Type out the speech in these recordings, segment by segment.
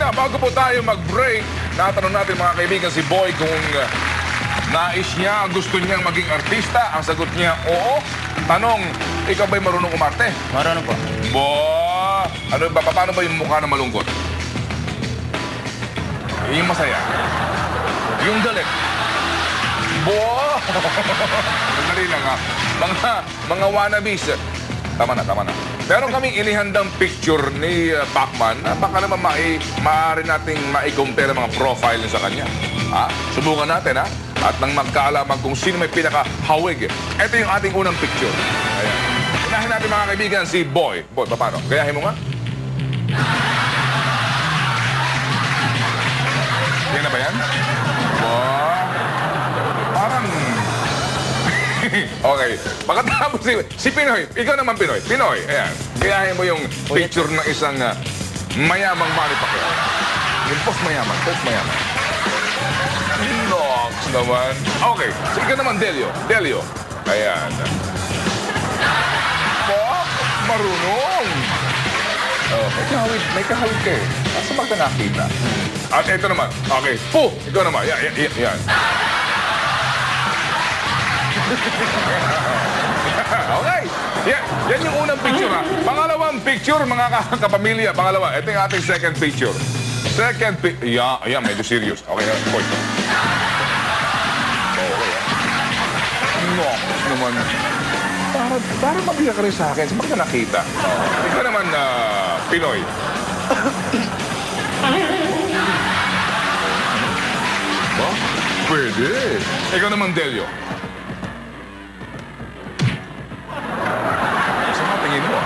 Una, bago po tayo mag-break, natanong natin mga kaibigan si Boy kung nais niya, gusto niyang maging artista. Ang sagot niya, oo. Tanong, ikaw ba'y marunong umarte? Marunong po. Ano ba, paano ba yung mukha na malungkot? Yung masaya. Yung galit. Sandali lang ha. Mga wannabes. Tama na. Meron kaming inihandang picture ni Pacman na baka naman maaari nating ma-compare mga profile sa kanya. Ha? Subukan natin ha. At nang magkaalaman kung sino may pinaka-hawig. Ito yung ating unang picture. Ayan. Unahin natin mga kaibigan si Boy. Boy, paano? Gayahin mo nga. Yan na ba yan? Parang... Okay. Pagkatapos si Pinoy. Ikaw naman, Pinoy. Pinoy, ayan. Gayahin mo yung picture ng isang mayamang Manny Pacquiao. Yung post mayaman. Nox naman. Okay. So, ikaw naman, Delio. Ayan. Marunong. Oh, may kahawig ka eh. Nasa ba ka nakita? At ito naman. Okay. Ikaw naman. Yan. Okay. Yan yung unang picture ha. Pangalawang picture, mga kapamilya. Pangalawa. Ito yung ating second picture. Ayan, medyo serious. Okay, point. No, naman. Para mabiyak ka rin sa akin. Saan ka nakita? Ikaw naman, Pinoy. Pwede. Ikaw naman, Delio. Saan ka tingin mo?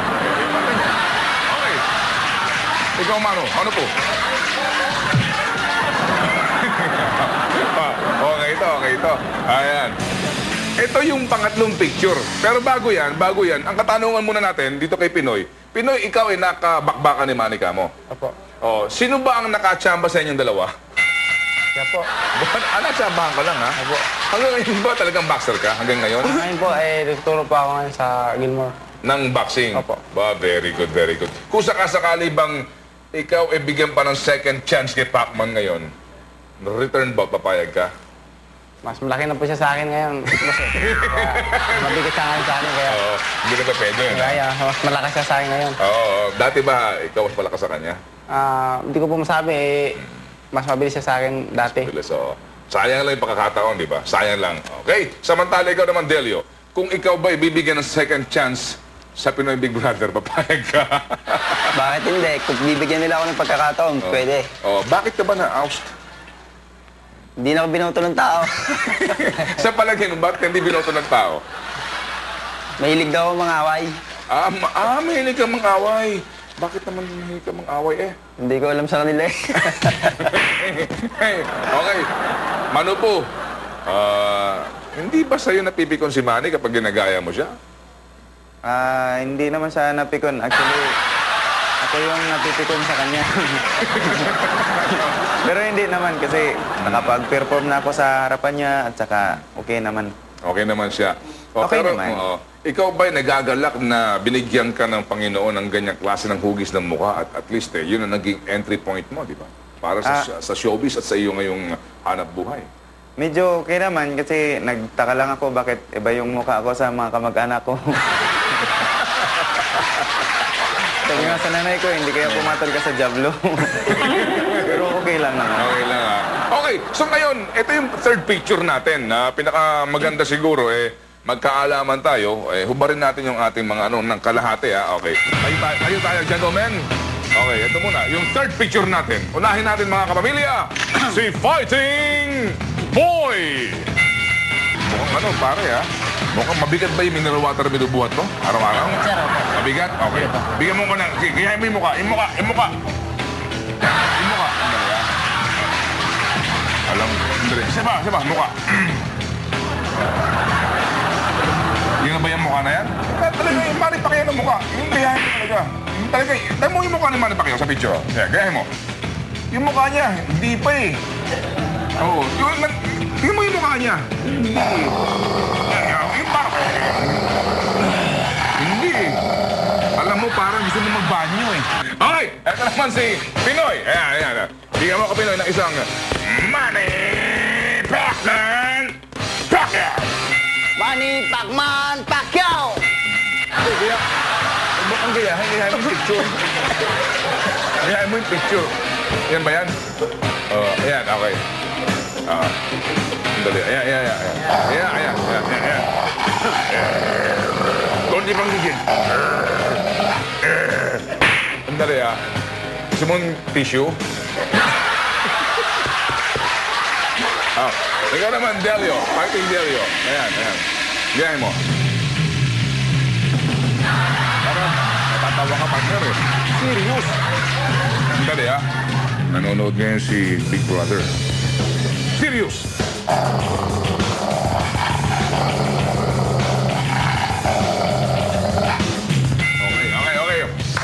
Okay. Ikaw, Mano. Ano po? Okay ito. Ayan. Ito yung pangatlong picture. Pero bago yan, ang katanungan muna natin dito kay Pinoy. Pinoy, ikaw ay nakabakbakan ni Manika mo. Opo. Oh, sino ba ang nakachamba sa inyong dalawa? Siya po. Natsambahan ka lang, ha? Opo. Hanggang ngayon ba talagang boxer ka? Hanggang ngayon? Ngayon po, nagtuturo pa ako ngayon sa Gilmore. Ng boxing? Opo. Very good. Kung sakasakali bang ikaw ay bigyan pa ng second chance kay Pacman ngayon, return ba, papayag ka? Mas malaki na po siya sa akin ngayon. Mabigat sa akin kaya... Oo, hindi na ba pwede yun? Kaya, mas malakas siya sa akin ngayon. Oo, dati ba ikaw mas malakas sa kanya? Hindi ko po masabi, mas mabilis siya sa akin dati. So, sayang lang yung pagkakataon, di ba? Sayang lang. Okay, samantala ikaw naman, Delio, kung ikaw ba ibibigyan ng second chance sa Pinoy Big Brother, papayag ka? Bakit hindi? Kung bibigyan nila ako ng pagkakataon, pwede. Bakit ka ba na-oust? Hindi na ako binoto ng tao. Sa palagay mo, bakit hindi binoto ng tao? Mahilig daw ako mangaway. Mahilig ka mang-away. Bakit naman mahilig ka mang-away eh? Hindi ko alam sa kanila eh. Okay. Mano po, hindi ba sa'yo napipikon si Manny kapag ginagaya mo siya? Hindi naman siya napikon. Actually, ako yung napipikon sa kanya. Pero hindi naman kasi nakapag-perform na ako sa harapan niya at saka okay naman. Okay naman siya. Okay pero, naman. Ikaw ba'y nagagalak na binigyan ka ng Panginoon ng ganyang klase ng hugis ng mukha at least yun ang naging entry point mo, di ba? Para sa showbiz at sa iyo ngayong hanap buhay. Medyo okay naman kasi nagtaka lang ako bakit iba yung mukha ko sa mga kamag-anak ko. Sabi nga sa nanay ko, hindi kaya pumatol ka sa Diablo. Pero okay lang naman. Okay lang ha. Okay, so ngayon, ito yung third picture natin na pinakamaganda siguro magkaalaman tayo. Hubarin natin yung ating mga ng kalahati ha. Okay. Tayo tayo, gentlemen. Okay, ito muna. Yung third picture natin. Unahin natin mga kapamilya, si Fighting Boy! Mukhang pare ha? Mukhang mabigat ba yung mineral water binubuhat mo? Araw-araw? Mabigat? Okay. Bigyan mo ko na. Gayahin mo yung mukha. Yung mukha. Andali ha? Alam, andali. Isa ba? Mukha. Yun na ba yung mukha na yan? Talaga yung Manny Pacquiao ng mukha. Yung gayahin mo talaga. Talaga, tayo mo yung mukha ni Manny Pacquiao sa picture. Gayahin mo. Yung mukha niya, hindi pa eh. Oo. Tingnan mo yung mukha niya. Hindi. Yung parang... Hindi. Alam mo, parang gusto mo magbanyo eh. Okay, eto Ito naman si Pinoy. Ayan, ayan. Bigyan mo ako Pinoy ng isang Manny Pacman Pacquiao. Manny Pacman Pacquiao! Kaya, huwag mo kang gayahin. Gayahin mo yung picture. Gayahin mo yung picture. Yan ba yan? Ayan, okay. Sandali. Ayan, ayan, ayan. Ayan, ayan, ayan, ayan. Konti pang gigil. Sandali, Gusto mong tissue? Ikaw naman, Delio. Fighting Delio. Ayan, ayan. Gayahin mo. Parang natatawa ka, partner eh. Serious. Sandali, nanonood ngayon si Big Brother. Serious.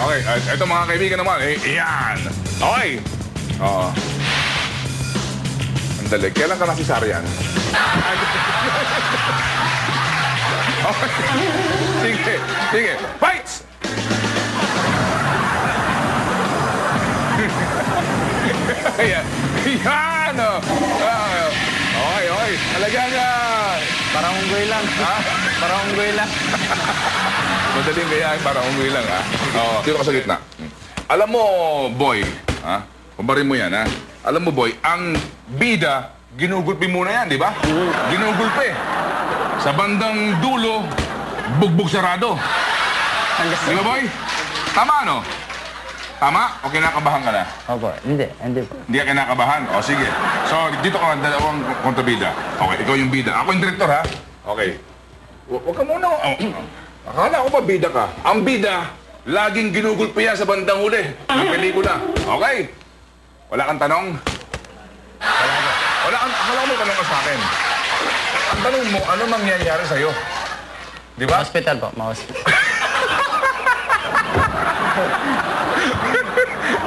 Okay. Ito mga kaibigan naman. Iyan. Okay. Andali. Kailan ka nasisaryan? Okay. Sige. Fights! Ayan. Okay. Talagang Parang unggoy lang. Parang unggoy lang. madaling gayahin para umuwi lang, Dito ka sa gitna. Alam mo, boy, Kumparin mo yan, Alam mo, boy, ang bida, ginugulpi muna yan, di ba? Ginugulpi. Sa bandang dulo, bugbog sarado. Di ba, boy? Tama, no? Tama? O kinakabahan ka na? Opo, hindi po. Hindi ka kinakabahan? O, sige. So, dito ka dalawang kontrabida. Okay, ikaw yung bida. Ako yung direktor, ha? Okay. Huwag ka muna. Akala ko ba bida ka? Ang bida, laging ginugulpi yan sa bandang huli ng pelikula. Okay? Wala kang tanong? Wala kang... Akala ko may tanong ka sa akin. Ang tanong mo, ano mangyayari sa'yo? Di ba? Hospital po, ma-hospital.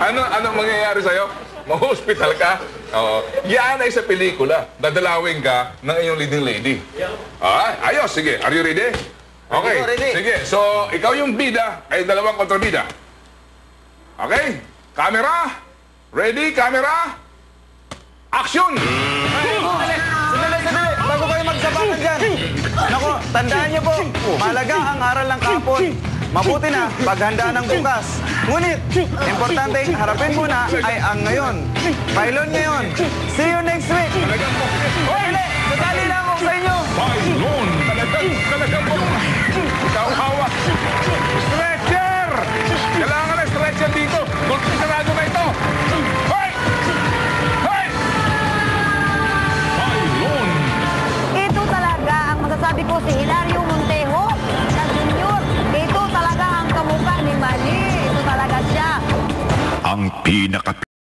Ano mangyayari sa'yo? Ma-hospital ka? Oo. Yan ay sa pelikula. Dadalawin ka ng iyong leading lady. Ayos, sige. Are you ready? Okay. Ready. Sige. So, ikaw yung bida ay dalawang kontrabida. Okay? Camera? Ready? Camera? Action! Sandali. Bago kayo magsabakan dyan. Nako, tandaan niyo po, mahalaga ang aral ng kapon. Mabuti na paghanda ng bukas. Ngunit, importante harapin muna ay ang ngayon. Pailon ngayon. See you next week. Talagang mo. Dali, sadali lang ako sa inyo. Bailon! Talagang mo. Ikaw hawak. Stretcher! Kailangan na stretcher dito. Gulpi sarado na ito. Hoy! Hoy! Bailon! Ito talaga ang masasabi ko si Hilario Montejo na Junior. Ito talaga ang kamukha ni Manny. Ito talaga siya. Ang pinaka